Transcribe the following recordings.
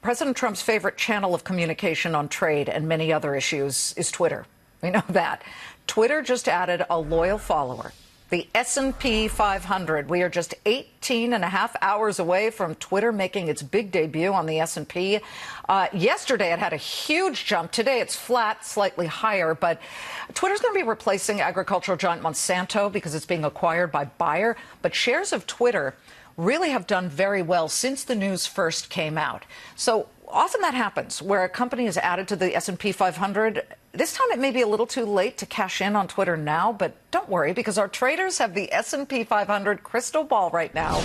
President Trump's favorite channel of communication on trade and many other issues is Twitter. We know that. Twitter just added a loyal follower, the S&P 500. We are just 18 and a half hours away from Twitter making its big debut on the S&P. Yesterday, it had a huge jump. Today, it's flat, slightly higher. But Twitter's going to be replacing agricultural giant Monsanto because it's being acquired by Bayer. But shares of Twitter really have done very well since the news first came out. So often that happens where a company is added to the S&P 500. This time it may be a little too late to cash in on Twitter now, but don't worry because our traders have the S&P 500 crystal ball right now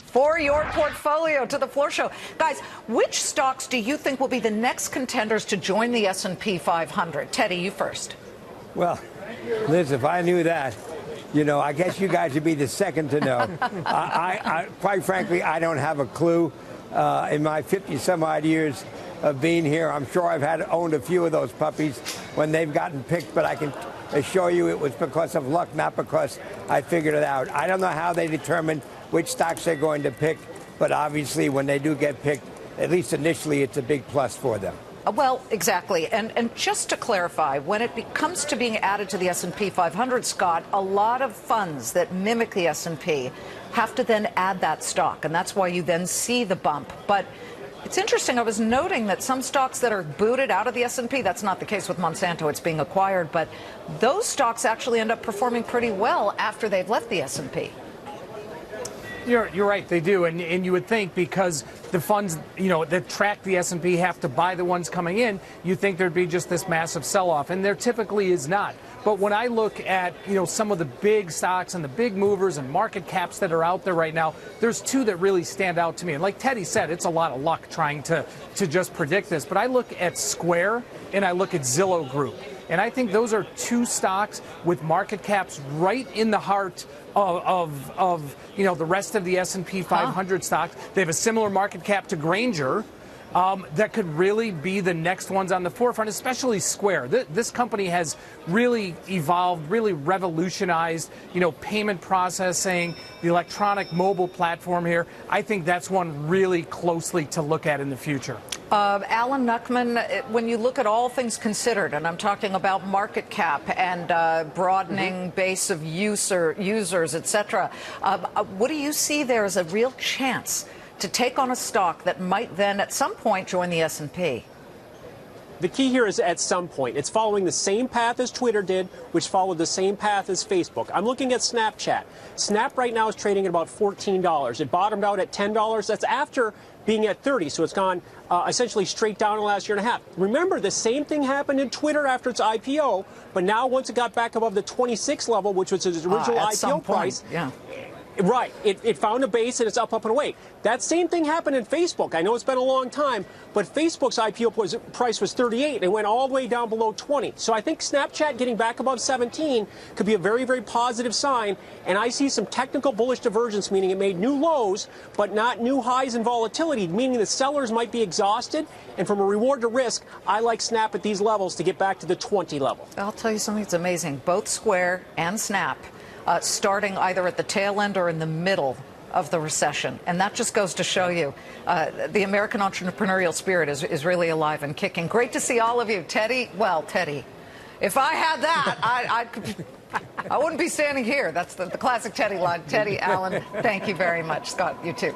for your portfolio. To the floor show. Guys, which stocks do you think will be the next contenders to join the S&P 500? Teddy, you first. Well, Liz, if I knew that, I guess you guys would be the second to know. I quite frankly, I don't have a clue. In my 50-some-odd years of being here, I'm sure I've owned a few of those puppies when they've gotten picked, but I can assure you it was because of luck, not because I figured it out. I don't know how they determine which stocks they're going to pick, but obviously when they do get picked, at least initially, it's a big plus for them. Well, exactly. And just to clarify, when it comes to being added to the S&P 500, Scott, a lot of funds that mimic the S&P have to then add that stock. And that's why you then see the bump. But it's interesting. I was noting that some stocks that are booted out of the S&P, that's not the case with Monsanto. It's being acquired. But those stocks actually end up performing pretty well after they've left the S&P. You're right, they do, and you would think because the funds, that track the S&P have to buy the ones coming in, you think there'd be just this massive sell-off, and there typically is not. But when I look at, some of the big stocks and the big movers and market caps that are out there right now, there's two that really stand out to me. And like Teddy said, it's a lot of luck trying to just predict this. But I look at Square and I look at Zillow Group. And I think those are two stocks with market caps right in the heart of the rest of the S&P 500 stocks. They have a similar market cap to Grainger. That could really be the next ones on the forefront, especially Square. This company has really evolved, really revolutionized, payment processing, the electronic mobile platform here. I think that's one really closely to look at in the future. Alan Nuckman, when you look at all things considered, and I'm talking about market cap and broadening base of users, et cetera, what do you see there as a real chance to take on a stock that might then at some point join the S&P? The key here is at some point. It's following the same path as Twitter did, which followed the same path as Facebook. I'm looking at Snapchat. Snap right now is trading at about $14. It bottomed out at $10. That's after being at 30, so it's gone essentially straight down in the last year and a half. Remember, the same thing happened in Twitter after its IPO, but now once it got back above the 26 level, which was its original IPO price, right, it found a base and it's up and away. That same thing happened in Facebook. I know it's been a long time, but Facebook's IPO price was 38 and it went all the way down below 20. So I think Snapchat getting back above 17 could be a very, very positive sign. And I see some technical bullish divergence, meaning it made new lows, but not new highs in volatility, meaning the sellers might be exhausted. And from a reward to risk, I like Snap at these levels to get back to the 20 level. I'll tell you something that's amazing. Both Square and Snap starting either at the tail end or in the middle of the recession. And that just goes to show you the American entrepreneurial spirit is really alive and kicking. Great to see all of you. Teddy, if I had that, I wouldn't be standing here. That's the classic Teddy line. Teddy, Alan, thank you very much. Scott, you too.